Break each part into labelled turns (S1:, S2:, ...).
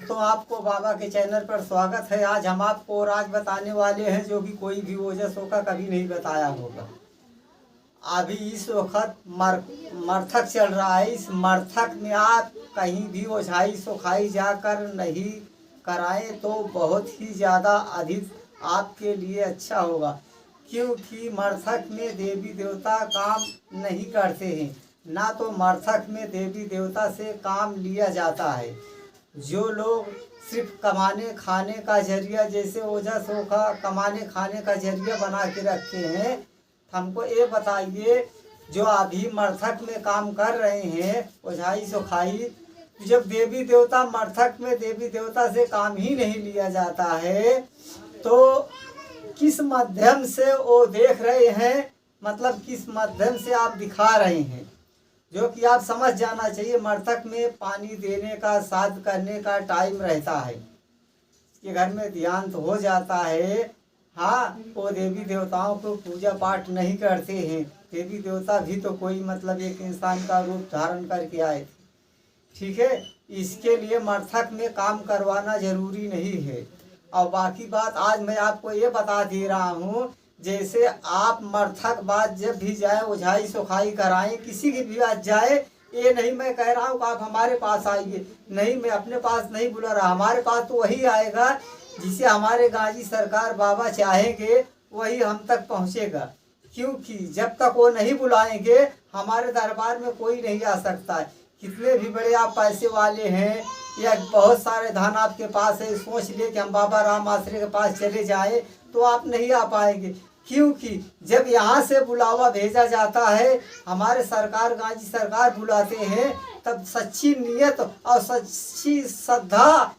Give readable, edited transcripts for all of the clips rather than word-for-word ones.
S1: दोस्तों, आपको बाबा के चैनल पर स्वागत है। आज हम आपको राज बताने वाले हैं जो कि कोई भी ओजस्वी का कभी नहीं बताया होगा। अभी इस वक्त मर्थक चल रहा है। इस मर्थक में आप कहीं भी ओझाई सोखाई जाकर नहीं कराएं तो बहुत ही ज़्यादा अधिक आपके लिए अच्छा होगा, क्योंकि मर्थक में देवी देवता काम नहीं करते हैं। ना तो मर्थक में देवी देवता से काम लिया जाता है। जो लोग सिर्फ कमाने खाने का जरिया, जैसे ओझा सोखा कमाने खाने का जरिया बना के रखे हैं, हमको ये बताइए जो अभी मर्थक में काम कर रहे हैं ओझाई सोखाई, जब देवी देवता मर्थक में देवी देवता से काम ही नहीं लिया जाता है तो किस माध्यम से वो देख रहे हैं, मतलब किस माध्यम से आप दिखा रहे हैं, जो कि आप समझ जाना चाहिए। मर्थक में पानी देने का, श्राद्ध करने का टाइम रहता है, इसके घर में ध्यान तो हो जाता है। हाँ, वो देवी देवताओं को पूजा पाठ नहीं करते हैं। देवी देवता भी तो कोई मतलब एक इंसान का रूप धारण करके आए थे, ठीक है। इसके लिए मर्थक में काम करवाना जरूरी नहीं है। और बाकी बात आज मैं आपको ये बता दे रहा हूँ, जैसे आप मर्थक बात जब भी जाए ओझाई सोखाई कराएं, किसी की भी बात जाए, ये नहीं मैं कह रहा हूँ कि आप हमारे पास आइए, नहीं, मैं अपने पास नहीं बुला रहा। हमारे पास तो वही आएगा जिसे हमारे गाजी सरकार बाबा चाहेंगे, वही हम तक पहुँचेगा। क्योंकि जब तक वो नहीं बुलाएंगे हमारे दरबार में कोई नहीं आ सकता है। कितने भी बड़े आप पैसे वाले हैं या बहुत सारे धन आपके पास है, सोच लिए कि हम बाबा राम आश्रय के पास चले जाएं तो आप नहीं आ पाएंगे। क्योंकि जब यहाँ से बुलावा भेजा जाता है, हमारे सरकार गाजी सरकार बुलाते हैं, तब सच्ची नियत और सच्ची श्रद्धा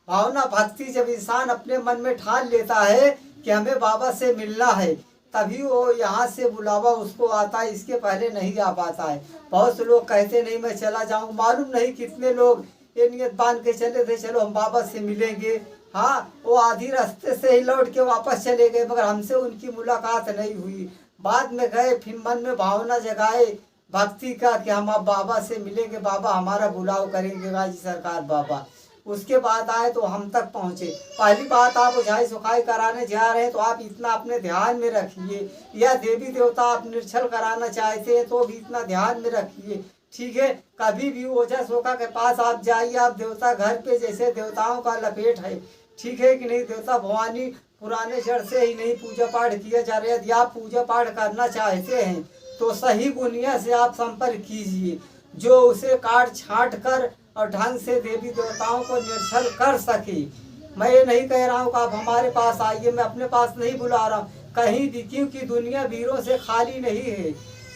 S1: भावना भक्ति जब इंसान अपने मन में ठान लेता है कि हमें बाबा से मिलना है, तभी वो यहाँ से बुलावा उसको आता है। इसके पहले नहीं आ पाता है। बहुत से लोग कहते नहीं मैं चला जाऊँ, मालूम नहीं कितने लोग ये नियत बांध के चले थे चलो हम बाबा से मिलेंगे। हाँ, वो आधी रास्ते से ही लौट के वापस चले गए, मगर हमसे उनकी मुलाकात नहीं हुई। बाद में गए, फिर मन में भावना जगाए भक्ति का कि हम अब बाबा से मिलेंगे, बाबा हमारा बुलाव करेंगे गाजी सरकार बाबा। उसके बाद आए तो हम तक पहुँचे। पहली बात, आप ओझाई सोखाई कराने जा रहे हैं तो आप इतना अपने ध्यान में रखिए, या देवी देवता आप निर्छल कराना चाहते हैं तो भी इतना ध्यान में रखिए, ठीक है। कभी भी ओझा सोखा के पास आप जाइए, आप देवता घर पे जैसे देवताओं का लपेट है, ठीक है कि नहीं। देवता भवानी पुराने जड़ से ही नहीं पूजा पाठ किया जा रहा है। यदि आप पूजा पाठ करना चाहते हैं तो सही गुनिया से आप संपर्क कीजिए, जो उसे काट छांट कर और ढंग से देवी देवताओं को निर्छल कर सके। मैं ये नहीं कह रहा हूँ कि आप हमारे पास आइए, मैं अपने पास नहीं बुला रहा हूँ कहीं भी, क्योंकि दुनिया वीरों से खाली नहीं है,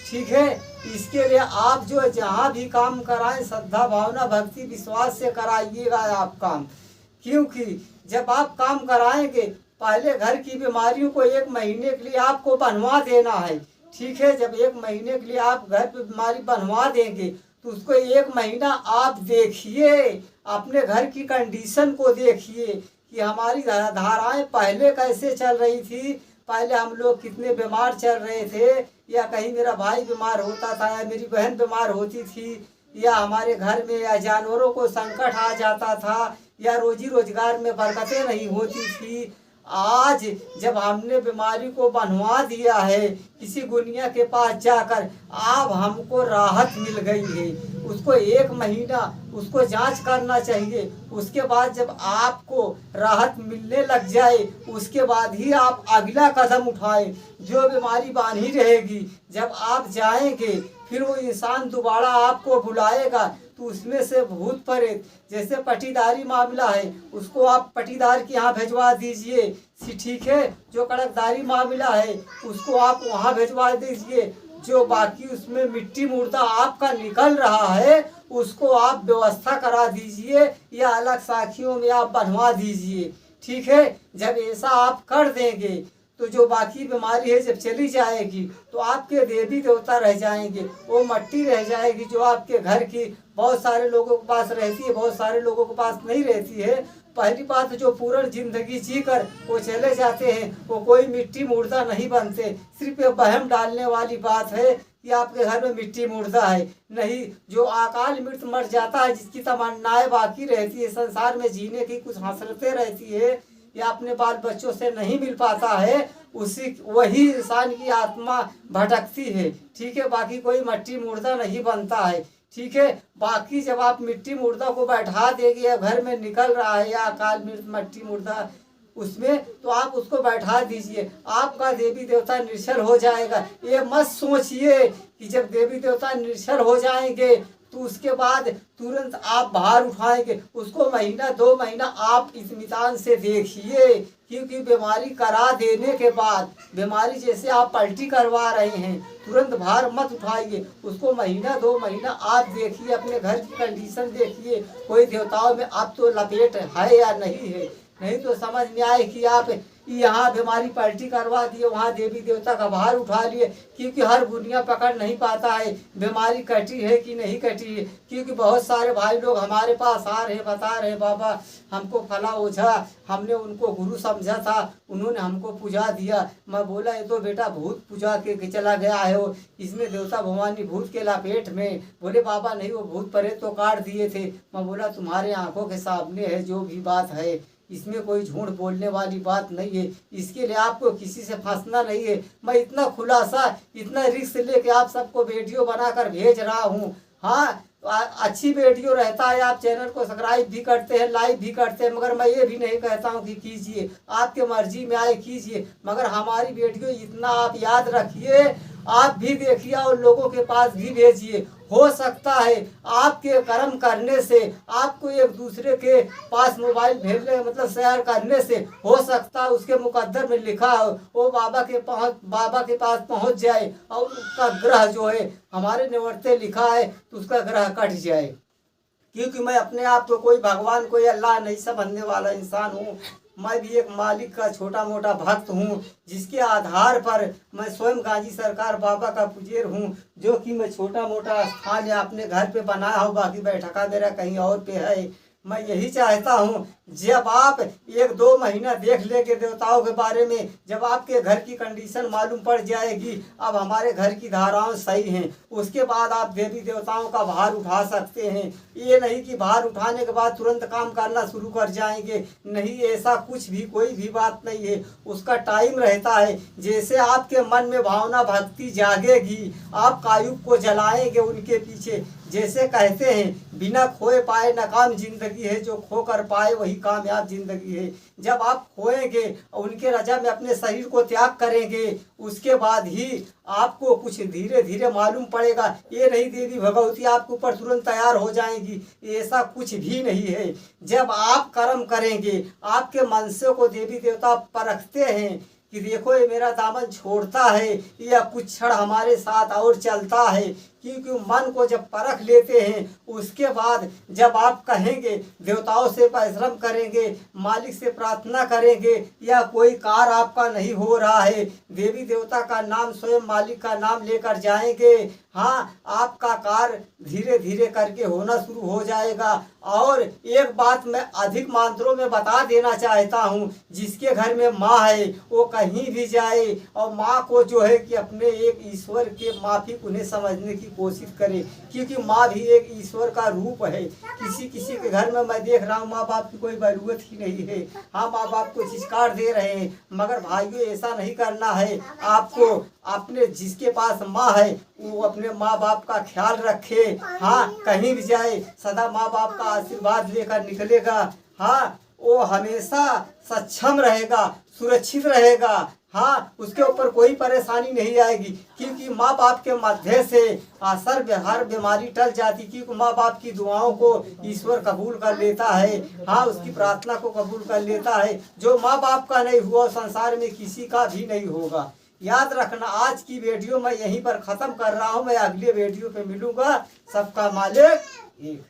S1: ठीक है। इसके लिए आप जो जहाँ भी काम कराएं श्रद्धा भावना भक्ति विश्वास से कराइएगा आप काम। क्योंकि जब आप काम कराएंगे, पहले घर की बीमारियों को 1 महीने के लिए आपको बनवा देना है, ठीक है। जब 1 महीने के लिए आप घर पे बीमारी बनवा देंगे तो उसको 1 महीना आप देखिए, अपने घर की कंडीशन को देखिए कि हमारी धाराएं पहले कैसे चल रही थी। पहले हम लोग कितने बीमार चल रहे थे, या कहीं मेरा भाई बीमार होता था, या मेरी बहन बीमार होती थी, या हमारे घर में या जानवरों को संकट आ जाता था, या रोजी रोजगार में बरकतें नहीं होती थी। आज जब हमने बीमारी को बनवा दिया है किसी गुनिया के पास जाकर, अब हमको राहत मिल गई है। उसको 1 महीना उसको जांच करना चाहिए। उसके बाद जब आपको राहत मिलने लग जाए, उसके बाद ही आप अगला कदम उठाएं। जो बीमारी बांधी रहेगी, जब आप जाएंगे फिर वो इंसान दोबारा आपको बुलाएगा तो उसमें से भूत प्रेत, जैसे पटीदारी मामला है, उसको आप पटीदार के यहाँ भिजवा दीजिए, ठीक है। जो कड़कदारी मामला है उसको आप वहाँ भिजवा दीजिए। जो बाकी उसमें मिट्टी मुर्दा आपका निकल रहा है उसको आप व्यवस्था करा दीजिए, या अलग साखियों में आप बनवा दीजिए, ठीक है। जब ऐसा आप कर देंगे तो जो बाकी बीमारी है जब चली जाएगी तो आपके देवी देवता रह जाएंगे, वो मट्टी रह जाएगी जो आपके घर की बहुत सारे लोगों के पास रहती है, बहुत सारे लोगों के पास नहीं रहती है। पहली बात, जो पूर्ण जिंदगी जीकर वो चले जाते हैं वो कोई मिट्टी मुर्दा नहीं बनते। सिर्फ ये वहम डालने वाली बात है कि आपके घर में मिट्टी मुर्दा है। नहीं, जो अकाल मृत्यु मर जाता है, जिसकी तमन्नाएं बाकी रहती है, संसार में जीने की कुछ हसरतें रहती है, या अपने बाल बच्चों से नहीं मिल पाता है, उसी वही इंसान की आत्मा भटकती है। ठीक है, बाकी कोई मिट्टी मुर्दा नहीं बनता है। ठीक है, बाकी जब आप मिट्टी मुर्दा को बैठा देंगे, या घर में निकल रहा है या अकाल मृत्यु मिट्टी मुर्दा उसमें, तो आप उसको बैठा दीजिए, आपका देवी देवता निश्चल हो जाएगा। ये मत सोचिए कि जब देवी देवता निश्चल हो जाएंगे तो उसके बाद तुरंत आप बाहर उठाएंगे उसको। महीना 2 महीना आप इत्मीनान से देखिए, क्योंकि बीमारी करा देने के बाद, बीमारी जैसे आप पलटी करवा रहे हैं, तुरंत बाहर मत उठाइए उसको। महीना 2 महीना आप देखिए, अपने घर की कंडीशन देखिए, कोई देवताओं में आप तो लपेट है या नहीं है। नहीं तो समझ में आए कि आप यहाँ बीमारी पलटी करवा दिए, वहाँ देवी देवता का बाहर उठा लिए, क्योंकि हर दुनिया पकड़ नहीं पाता है बीमारी कटी है कि नहीं कटी है। क्योंकि बहुत सारे भाई लोग हमारे पास आ रहे, बता रहे, बाबा हमको फला ओझा, हमने उनको गुरु समझा था, उन्होंने हमको पूजा दिया। मैं बोला, ये तो बेटा भूत पूजा के चला गया है, वो इसमें देवता भवानी भूत के लपेट में। बोले बाबा नहीं, वो भूत प्रेत तो काट दिए थे। मैं बोला तुम्हारे आंखों के सामने है जो भी बात है, इसमें कोई झूठ बोलने वाली बात नहीं है। इसके लिए आपको किसी से फंसना नहीं है। मैं इतना खुलासा, इतना रिस्क लेके आप सबको वीडियो बनाकर भेज रहा हूँ। हाँ, अच्छी वीडियो रहता है, आप चैनल को सब्सक्राइब भी करते हैं, लाइक भी करते हैं, मगर मैं ये भी नहीं कहता हूँ कि कीजिए, आपके मर्जी में आए कीजिए, मगर हमारी वीडियो इतना आप याद रखिए, आप भी देखिए और लोगों के पास भी भेजिए। हो सकता है आपके कर्म करने से, आपको एक दूसरे के पास मोबाइल भेजने मतलब शेयर करने से, हो सकता है उसके मुकद्दर में लिखा हो वो बाबा के पास पहुंच जाए, और उसका ग्रह जो है हमारे निवर्ते लिखा है तो उसका ग्रह कट जाए। क्योंकि मैं अपने आप को कोई भगवान, कोई अल्लाह नहीं समझने वाला इंसान हूँ। मैं भी एक मालिक का छोटा मोटा भक्त हूँ, जिसके आधार पर मैं स्वयं गांधी सरकार बाबा का पुजेर हूँ, जो कि मैं छोटा मोटा स्थान या अपने घर पे बनाया हूँ, बाकी बैठका मेरा कहीं और पे है। मैं यही चाहता हूँ जब आप 1-2 महीना देख लेंगे देवताओं के बारे में, जब आपके घर की कंडीशन मालूम पड़ जाएगी, अब हमारे घर की धाराएं सही हैं, उसके बाद आप देवी देवताओं का भार उठा सकते हैं। ये नहीं कि भार उठाने के बाद तुरंत काम करना शुरू कर जाएंगे, नहीं, ऐसा कुछ भी कोई भी बात नहीं है। उसका टाइम रहता है। जैसे आपके मन में भावना भक्ति जागेगी, आप कायुग को जलाएंगे उनके पीछे। जैसे कहते हैं बिना खोए पाए नाकाम जिंदगी है, जो खो कर पाए वही कामयाब जिंदगी है। जब आप खोएंगे और उनके रजा में अपने शरीर को त्याग करेंगे, उसके बाद ही आपको कुछ धीरे धीरे मालूम पड़ेगा। ये नहीं देवी भगवती आपके ऊपर तुरंत तैयार हो जाएंगी, ऐसा कुछ भी नहीं है। जब आप कर्म करेंगे, आपके मन से को देवी देवता परखते हैं कि देखो ये मेरा दामन छोड़ता है या कुछ क्षण हमारे साथ और चलता है। क्योंकि मन को जब परख लेते हैं, उसके बाद जब आप कहेंगे, देवताओं से परिश्रम करेंगे, मालिक से प्रार्थना करेंगे, या कोई कार्य आपका नहीं हो रहा है, देवी देवता का नाम, स्वयं मालिक का नाम लेकर जाएंगे, हाँ, आपका कार्य धीरे धीरे करके होना शुरू हो जाएगा। और एक बात मैं अधिक मात्रों में बता देना चाहता हूँ, जिसके घर में माँ है वो कहीं भी जाए और माँ को जो है कि अपने एक ईश्वर के माफिक उन्हें समझने की कोशिश करे, क्योंकि माँ भी एक ईश्वर का रूप है। किसी किसी के घर में मैं देख रहा हूँ माँ बाप की कोई जरूरत ही नहीं है, हाँ, माँ बाप को झिझकार दे रहे हैं, मगर भाइयों ऐसा नहीं करना है। आपको अपने जिसके पास माँ है वो अपने माँ बाप का ख्याल रखे, हाँ, कहीं भी जाए सदा माँ बाप का आशीर्वाद लेकर निकलेगा, हाँ, वो हमेशा सक्षम रहेगा, सुरक्षित रहेगा, हाँ, उसके ऊपर कोई परेशानी नहीं आएगी। क्योंकि माँ बाप के मध्य से हर बीमारी टल जाती, क्योंकि माँ बाप की दुआओं को ईश्वर कबूल कर लेता है, हाँ, उसकी प्रार्थना को कबूल कर लेता है। जो माँ बाप का नहीं हुआ संसार में किसी का भी नहीं होगा। याद रखना, आज की वीडियो मैं यहीं पर ख़त्म कर रहा हूँ, मैं अगले वीडियो पे मिलूँगा। सबका मालिक एक।